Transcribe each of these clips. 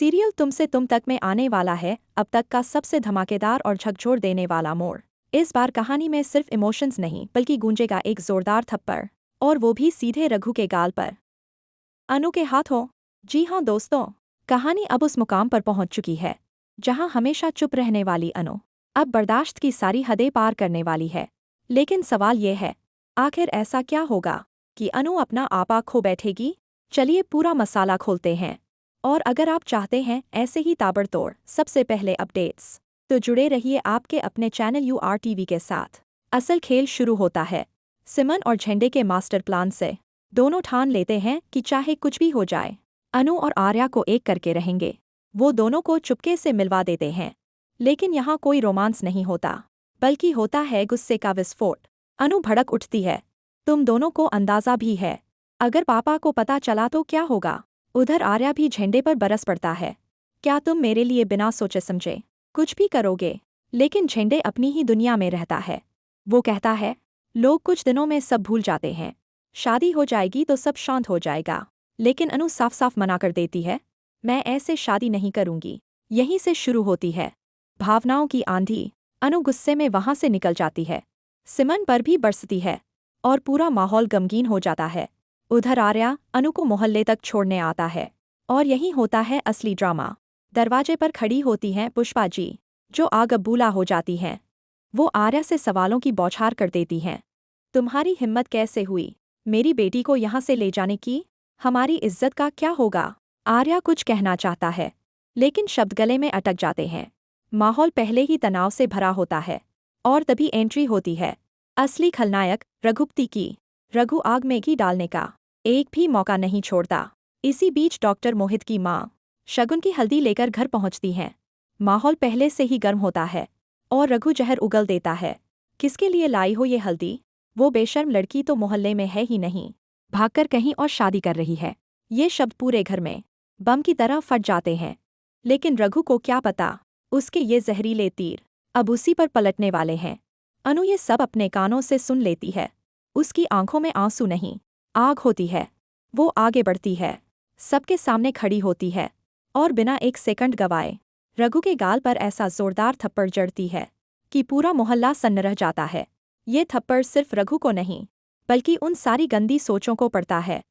Serial तुमसे तुम तक में आने वाला है अब तक का सबसे धमाकेदार और झकझोर देने वाला मोड़। इस बार कहानी में सिर्फ इमोशंस नहीं बल्कि गूंजेगा एक जोरदार थप्पड़, और वो भी सीधे रघु के गाल पर, अनु के हाथों। जी हाँ दोस्तों, कहानी अब उस मुकाम पर पहुंच चुकी है जहां हमेशा चुप रहने वाली अनु अब बर्दाश्त की सारी हदें पार करने वाली है। लेकिन सवाल ये है, आखिर ऐसा क्या होगा कि अनु अपना आपा खो बैठेगी? चलिए पूरा मसाला खोलते हैं। और अगर आप चाहते हैं ऐसे ही ताबड़तोड़ सबसे पहले अपडेट्स, तो जुड़े रहिए आपके अपने चैनल UR TV के साथ। असल खेल शुरू होता है सिमन और झंडे के मास्टर प्लान से। दोनों ठान लेते हैं कि चाहे कुछ भी हो जाए, अनु और आर्या को एक करके रहेंगे। वो दोनों को चुपके से मिलवा देते हैं। लेकिन यहाँ कोई रोमांस नहीं होता, बल्कि होता है गुस्से का विस्फोट। अनु भड़क उठती है, तुम दोनों को अंदाजा भी है, अगर पापा को पता चला तो क्या होगा? उधर आर्या भी झंडे पर बरस पड़ता है, क्या तुम मेरे लिए बिना सोचे समझे कुछ भी करोगे? लेकिन झंडे अपनी ही दुनिया में रहता है। वो कहता है, लोग कुछ दिनों में सब भूल जाते हैं, शादी हो जाएगी तो सब शांत हो जाएगा। लेकिन अनु साफ साफ मना कर देती है, मैं ऐसे शादी नहीं करूंगी। यहीं से शुरू होती है भावनाओं की आंधी। अनु गुस्से में वहां से निकल जाती है, सिमन पर भी बरसती है और पूरा माहौल गमगीन हो जाता है। उधर आर्या अनु को मोहल्ले तक छोड़ने आता है और यही होता है असली ड्रामा। दरवाजे पर खड़ी होती हैं पुष्पा जी, जो आगबूला हो जाती हैं। वो आर्या से सवालों की बौछार कर देती हैं, तुम्हारी हिम्मत कैसे हुई मेरी बेटी को यहाँ से ले जाने की? हमारी इज्जत का क्या होगा? आर्या कुछ कहना चाहता है, लेकिन शब्द गले में अटक जाते हैं। माहौल पहले ही तनाव से भरा होता है और तभी एंट्री होती है असली खलनायक रघुपति की। रघु आग में घी डालने का एक भी मौका नहीं छोड़ता। इसी बीच डॉक्टर मोहित की माँ शगुन की हल्दी लेकर घर पहुंचती हैं। माहौल पहले से ही गर्म होता है और रघु जहर उगल देता है। किसके लिए लाई हो ये हल्दी? वो बेशर्म लड़की तो मोहल्ले में है ही नहीं, भागकर कहीं और शादी कर रही है। ये शब्द पूरे घर में बम की तरह फट जाते हैं। लेकिन रघु को क्या पता, उसके ये जहरीले तीर अब उसी पर पलटने वाले हैं। अनु ये सब अपने कानों से सुन लेती है। उसकी आंखों में आंसू नहीं, आग होती है। वो आगे बढ़ती है, सबके सामने खड़ी होती है और बिना एक सेकंड गवाए रघु के गाल पर ऐसा जोरदार थप्पड़ जड़ती है कि पूरा मोहल्ला सन्न रह जाता है। ये थप्पड़ सिर्फ रघु को नहीं, बल्कि उन सारी गंदी सोचों को पड़ता है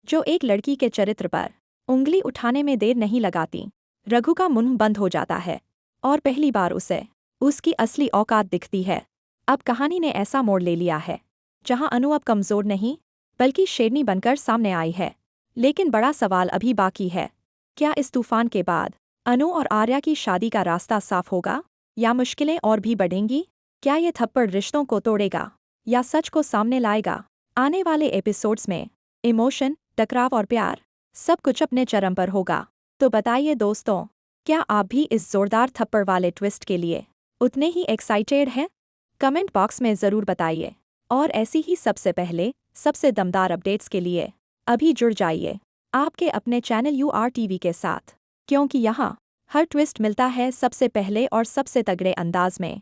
जो एक लड़की के चरित्र पर उंगली उठाने में देर नहीं लगाती। रघु का मुंह बंद हो जाता है और पहली बार उसे उसकी असली औकात दिखती है। अब कहानी ने ऐसा मोड़ ले लिया है जहां अनु अब कमजोर नहीं बल्कि शेरनी बनकर सामने आई है। लेकिन बड़ा सवाल अभी बाकी है, क्या इस तूफान के बाद अनु और आर्या की शादी का रास्ता साफ होगा या मुश्किलें और भी बढ़ेंगी? क्या ये थप्पड़ रिश्तों को तोड़ेगा या सच को सामने लाएगा? आने वाले एपिसोड्स में इमोशन, टकराव और प्यार सब कुछ अपने चरम पर होगा। तो बताइए दोस्तों, क्या आप भी इस जोरदार थप्पड़ वाले ट्विस्ट के लिए उतने ही एक्साइटेड हैं? कमेंट बॉक्स में ज़रूर बताइए। और ऐसी ही सबसे पहले सबसे दमदार अपडेट्स के लिए अभी जुड़ जाइए आपके अपने चैनल UR TV के साथ, क्योंकि यहाँ हर ट्विस्ट मिलता है सबसे पहले और सबसे तगड़े अंदाज में।